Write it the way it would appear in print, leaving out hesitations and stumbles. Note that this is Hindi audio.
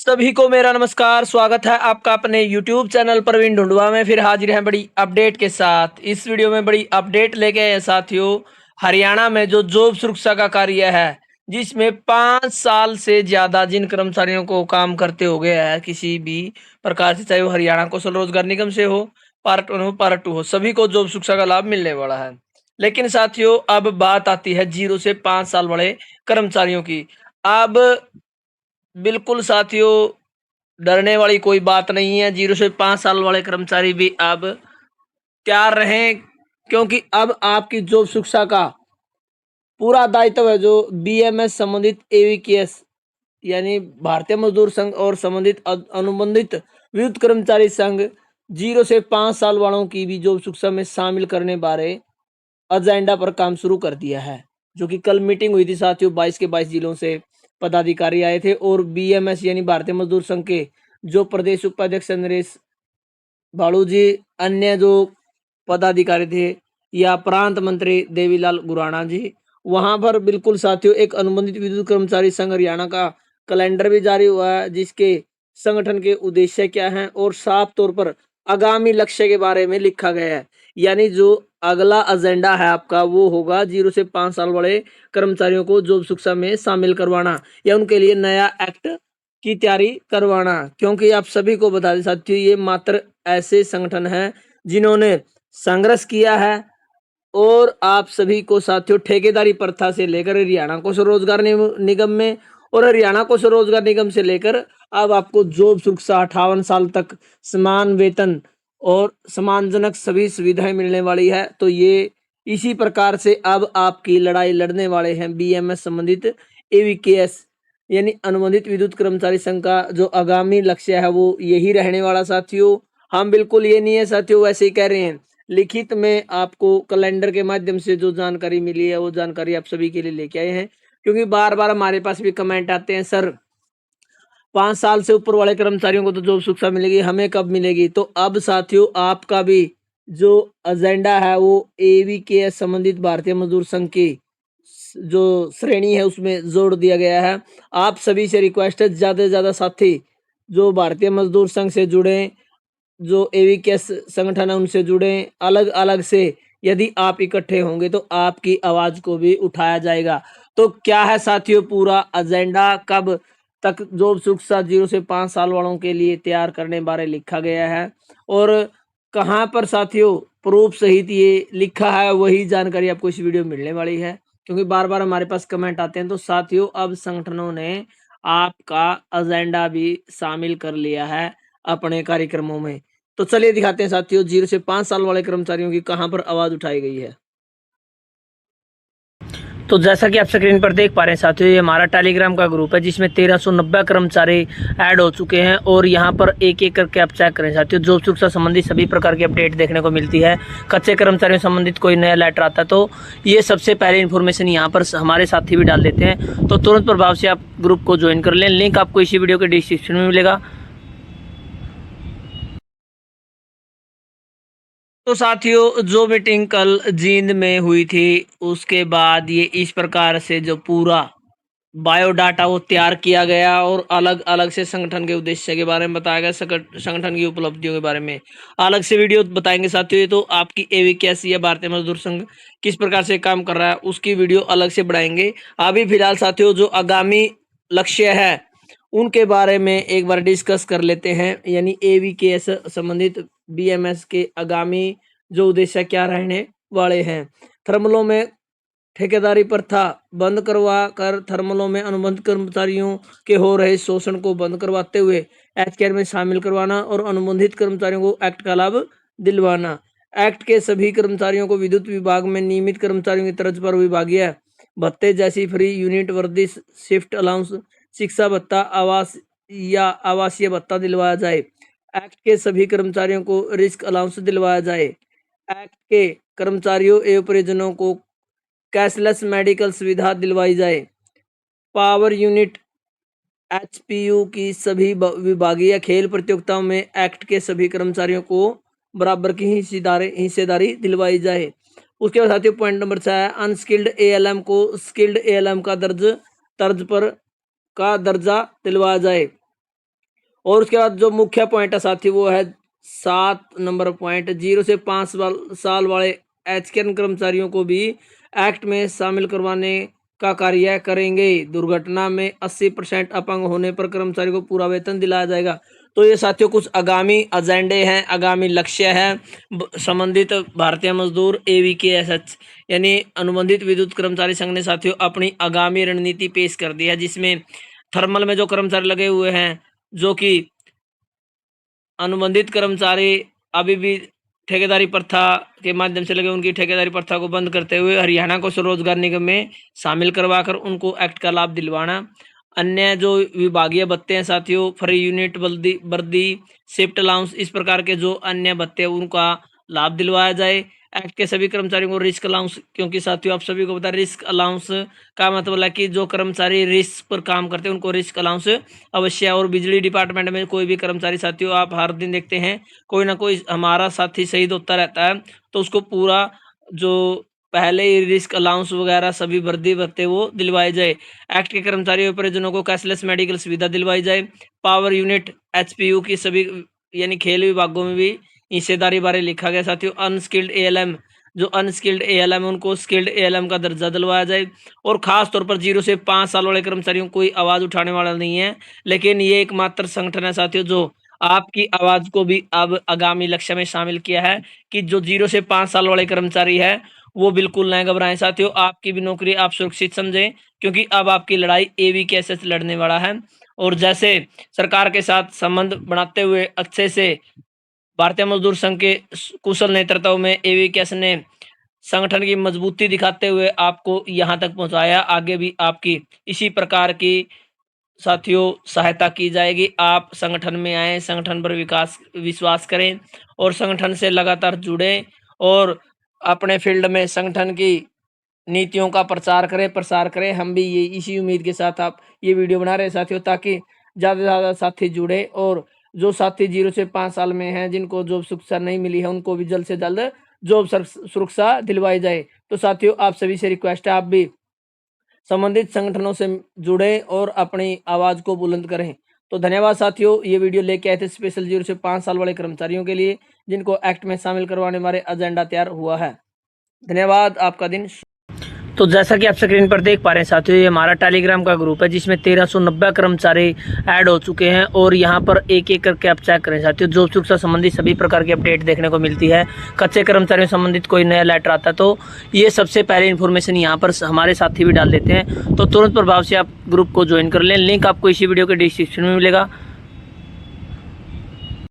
सभी को मेरा नमस्कार। स्वागत है आपका अपने YouTube चैनल प्रवीण ढूंढवा में। फिर हाजिर हैं बड़ी अपडेट के साथ। इस वीडियो में बड़ी अपडेट लेके आए हैं साथियों। हरियाणा में जो जॉब सुरक्षा का कार्य है, जिसमें 5 साल से ज्यादा जिन कर्मचारियों को काम करते हो गया है किसी भी प्रकार से, चाहे वो हरियाणा कौशल रोजगार निगम से हो, पार्ट 1 हो, पार्ट 2 हो, सभी को जॉब सुरक्षा का लाभ मिलने वाला है। लेकिन साथियों, अब बात आती है 0 से 5 साल वाले कर्मचारियों की। अब बिल्कुल साथियों, डरने वाली कोई बात नहीं है। 0 से 5 साल वाले कर्मचारी भी अब तैयार रहें, क्योंकि अब आपकी जॉब सुरक्षा का पूरा दायित्व है। जो बीएमएस संबंधित एवीकेएस यानी भारतीय मजदूर संघ और संबंधित अनुबंधित विद्युत कर्मचारी संघ 0 से 5 साल वालों की भी जॉब सुरक्षा में शामिल करने बारे एजेंडा पर काम शुरू कर दिया है। जो कि कल मीटिंग हुई थी साथियों, 22 के 22 जिलों से पदाधिकारी आए थे और बीएमएस यानी भारतीय मजदूर संघ के जो प्रदेश उपाध्यक्ष नरेश भाड़ू जी, अन्य जो पदाधिकारी थे, या प्रांत मंत्री देवीलाल गुराना जी, वहां पर बिल्कुल साथियों एक अनुबंधित विद्युत कर्मचारी संघ हरियाणा का कैलेंडर भी जारी हुआ है, जिसके संगठन के उद्देश्य क्या हैं और साफ तौर पर आगामी लक्ष्य के बारे में लिखा गया है। यानी जो अगला एजेंडा है आपका, वो होगा 0 से 5 साल वाले कर्मचारियों को जॉब सुरक्षा में शामिल करवाना या उनके लिए नया एक्ट की तैयारी करवाना। क्योंकि आप सभी को बता दें साथियों, ये मात्र ऐसे संगठन हैं जिन्होंने संघर्ष किया है और आप सभी को साथियों ठेकेदारी प्रथा से लेकर हरियाणा को स्वरोजगार निगम में और हरियाणा को स्वरोजगार निगम से लेकर अब आपको जॉब सुरक्षा 58 साल तक समान वेतन और सम्मानजनक सभी सुविधाएं मिलने वाली है। तो ये इसी प्रकार से अब आपकी लड़ाई लड़ने वाले हैं बीएमएस संबंधित एवीकेएस यानी अनुबंधित विद्युत कर्मचारी संघ का जो आगामी लक्ष्य है वो यही रहने वाला साथियों। हम बिल्कुल ये नहीं है साथियों वैसे ही कह रहे हैं, लिखित में आपको कैलेंडर के माध्यम से जो जानकारी मिली है वो जानकारी आप सभी के लिए लेके आए हैं। क्योंकि बार बार हमारे पास भी कमेंट आते हैं, सर 5 साल से ऊपर वाले कर्मचारियों को तो जॉब सुरक्षा मिलेगी, हमें कब मिलेगी। तो अब साथियों आपका भी जो एजेंडा है वो एवीकेएस संबंधित भारतीय मजदूर संघ की जो श्रेणी है उसमें जोड़ दिया गया है। आप सभी से रिक्वेस्ट है, ज्यादा से ज्यादा साथी जो भारतीय मजदूर संघ से जुड़े, जो एवीकेएस संगठन है उनसे जुड़े, अलग अलग से यदि आप इकट्ठे होंगे तो आपकी आवाज को भी उठाया जाएगा। तो क्या है साथियों पूरा एजेंडा, कब तक जॉब सुरक्षा 0 से 5 साल वालों के लिए तैयार करने बारे लिखा गया है और कहाँ पर साथियों प्रूफ सहित ये लिखा है, वही जानकारी आपको इस वीडियो में मिलने वाली है। क्योंकि बार बार हमारे पास कमेंट आते हैं। तो साथियों अब संगठनों ने आपका एजेंडा भी शामिल कर लिया है अपने कार्यक्रमों में। तो चलिए दिखाते हैं साथियों 0 से 5 साल वाले कर्मचारियों की कहां पर आवाज उठाई गई है। तो जैसा कि आप स्क्रीन पर देख पा रहे हैं साथियों, ये हमारा टेलीग्राम का ग्रुप है जिसमें 1390 कर्मचारी ऐड हो चुके हैं और यहाँ पर एक एक करके आप चेक करें साथियों, जॉब सुरक्षा संबंधी सभी प्रकार की अपडेट देखने को मिलती है। कच्चे कर्मचारियों संबंधित कोई नया लेटर आता है तो ये सबसे पहले इन्फॉर्मेशन यहाँ पर हमारे साथी भी डाल देते हैं। तो तुरंत प्रभाव से आप ग्रुप को ज्वाइन कर लें, लिंक आपको इसी वीडियो के डिस्क्रिप्शन में मिलेगा। तो साथियों जो मीटिंग कल जींद में हुई थी उसके बाद ये इस प्रकार से जो पूरा बायोडाटा वो तैयार किया गया और अलग अलग से संगठन के उद्देश्य के बारे में बताया गया, संगठन की उपलब्धियों के बारे में अलग से वीडियो बताएंगे साथियों। ये तो आपकी एवीकेएस या भारतीय मजदूर संघ किस प्रकार से काम कर रहा है उसकी वीडियो अलग से बढ़ाएंगे। अभी फिलहाल साथियों जो आगामी लक्ष्य है उनके बारे में एक बार डिस्कस कर लेते हैं। यानी एवीकेएस संबंधित बीएमएस के आगामी जो उद्देश्य क्या रहने वाले हैं। थर्मलों में ठेकेदारी प्रथा बंद करवा कर थर्मलों में अनुबंध कर्मचारियों के हो रहे शोषण को बंद करवाते हुए एचकेआर में शामिल करवाना और अनुबंधित कर्मचारियों को एक्ट का लाभ दिलवाना। एक्ट के सभी कर्मचारियों को विद्युत विभाग में नियमित कर्मचारियों की तर्ज पर विभागीय भत्ते जैसी फ्री यूनिट वर्दी, शिफ्ट अलाउंस, शिक्षा भत्ता, आवास या आवासीय भत्ता दिलवाया जाए। एक्ट के सभी कर्मचारियों को रिस्क अलाउंस दिलवाया जाए। एक्ट के कर्मचारियों एवं परिजनों को कैशलेस मेडिकल सुविधा दिलवाई जाए। पावर यूनिट एचपीयू की सभी विभागीय खेल प्रतियोगिताओं में एक्ट के सभी कर्मचारियों को बराबर की हिस्सेदारी दिलवाई जाए। उसके बाद साथियों पॉइंट नंबर 6 है, अनस्किल्ड एएलएम को स्किल्ड एएलएम का दर्जा दिलवाया जाए। और उसके बाद जो मुख्य पॉइंट है साथी वो है 7 नंबर पॉइंट, 0 से 5 साल वाले एचकेएन कर्मचारियों को भी एक्ट में शामिल करवाने का कार्य करेंगे। दुर्घटना में 80% अपंग होने पर कर्मचारी को पूरा वेतन दिलाया जाएगा। तो ये साथियों कुछ आगामी एजेंडे हैं, आगामी लक्ष्य हैं संबंधित भारतीय मजदूर AVKSH यानी अनुबंधित विद्युत कर्मचारी संघ ने साथियों अपनी आगामी रणनीति पेश कर दी है, जिसमें थर्मल में जो कर्मचारी लगे हुए हैं, जो कि अनुबंधित कर्मचारी अभी भी ठेकेदारी प्रथा के माध्यम से लगे, उनकी ठेकेदारी प्रथा को बंद करते हुए हरियाणा को स्वरोजगार निगम में शामिल करवाकर उनको एक्ट का लाभ दिलवाना। अन्य जो विभागीय भत्ते हैं साथियों, फ्री यूनिट, वर्दी, शिफ्ट अलाउंस, इस प्रकार के जो अन्य भत्ते हैं उनका लाभ दिलवाया जाए। एक्ट के सभी कर्मचारियों को रिस्क अलाउंस, क्योंकि साथियों आप सभी को पता है रिस्क अलाउंस का मतलब है कि जो कर्मचारी रिस्क पर काम करते हैं उनको रिस्क अलाउंस अवश्य। और बिजली डिपार्टमेंट में कोई भी कर्मचारी साथियों आप हर दिन देखते हैं कोई ना कोई हमारा साथी शहीद होता रहता है, तो उसको पूरा जो पहले ही रिस्क अलाउंस वगैरह सभी वर्दी भत्ते वो दिलवाए जाए। एक्ट के कर्मचारियों परिजनों को कैशलेस मेडिकल सुविधा दिलवाई जाए। पावर यूनिट HPU की सभी यानी खेल विभागों में भी हिस्सेदारी बारे लिखा गया साथियों। अनस्किल्ड ALM, जो अनस्किल्ड ALM उनको स्किल्ड ALM का दर्जा दिलवाया जाए। और खास तौर पर 0 से 5 साल वाले कर्मचारियों को कोई आवाज उठाने वाला नहीं है, लेकिन ये एकमात्र संगठन है साथियों जो आपकी आवाज को भी अब आगामी लक्ष्य में शामिल किया है कि जो 0 से 5 साल वाले कर्मचारी है वो बिल्कुल न घबराएं साथियों। आपकी भी नौकरी आप सुरक्षित समझें, क्योंकि अब आपकी लड़ाई AVKSH लड़ने वाला है। और जैसे सरकार के साथ संबंध बनाते हुए अच्छे से भारतीय मजदूर संघ के कुशल नेतृत्व में AVKSH ने संगठन की मजबूती दिखाते हुए आपको यहाँ तक पहुँचाया। आगे भी आपकी इसी प्रकार की साथियों सहायता की जाएगी। आप संगठन में आए, संगठन पर विश्वास करें और संगठन से लगातार जुड़ें और अपने फील्ड में संगठन की नीतियों का प्रसार करें। हम भी ये इसी उम्मीद के साथ आप ये वीडियो बना रहे हैं साथियों, ताकि ज़्यादा से ज़्यादा साथी जुड़े और जो साथी 0 से 5 साल में हैं जिनको जॉब सुरक्षा नहीं मिली है उनको भी जल्द से जल्द जॉब सुरक्षा दिलवाई जाए। तो साथियों आप सभी से रिक्वेस्ट है आप भी संबंधित संगठनों से जुड़े और अपनी आवाज को बुलंद करें। तो धन्यवाद साथियों, ये वीडियो लेके आए थे स्पेशल 0 से 5 साल वाले कर्मचारियों के लिए जिनको एक्ट में शामिल करवाने हमारे एजेंडा तैयार हुआ है। धन्यवाद, आपका दिन। तो जैसा कि आप स्क्रीन पर देख पा रहे हैं साथियों, ये हमारा टेलीग्राम का ग्रुप है जिसमें 1390 कर्मचारी ऐड हो चुके हैं और यहाँ पर एक एक करके आप चेक करें साथियों, जॉब सुरक्षा संबंधी सभी प्रकार की अपडेट देखने को मिलती है। कच्चे कर्मचारियों संबंधित कोई नया लेटर आता है तो ये सबसे पहले इन्फॉर्मेशन यहाँ पर हमारे साथी भी डाल देते हैं, तो तुरंत प्रभाव से आप ग्रुप को ज्वाइन कर लें। लिंक आपको इसी वीडियो के डिस्क्रिप्शन में मिलेगा।